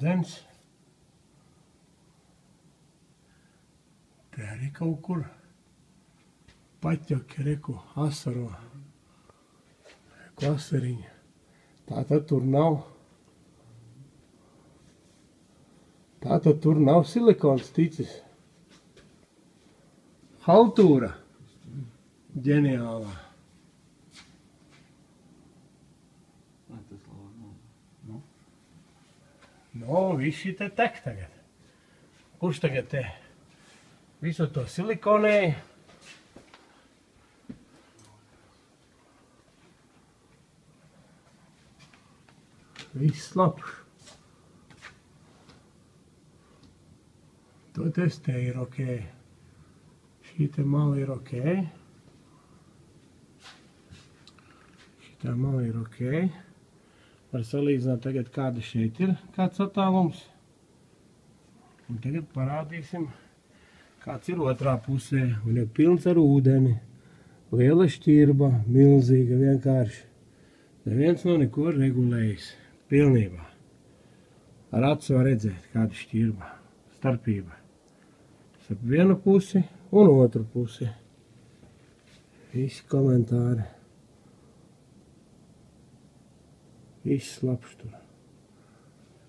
ūdens. Te arī kaut kur paķaki, reku, asaro. Reku asariņa. Tātad tur nav silikons ticis. Haltūra. Ģeniālā. Visi te tek tagad. Kurš tagad te visu to silikonēja? Viss labs. To testē ir ok. Šī te mala ir ok. Šitā mala ir ok. Var salīdzināt tagad, kāda šeit ir, kāds attālums. Un tagad parādīsim, kāds ir otrā pusē. Un ir pilns ar ūdeni. Liela šķirba, milzīga, vienkārši. Neviens nav neko regulējis. Pilnībā. Ar acu var redzēt, kāda šķirba, starpība. Starp vienu pusi un otru pusi. Visi komentāri. Viss labs tur.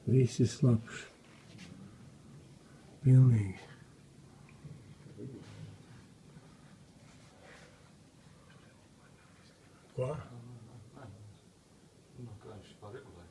Visi slapš. Pilnīgi. Ko? Kā viņš pārregulē?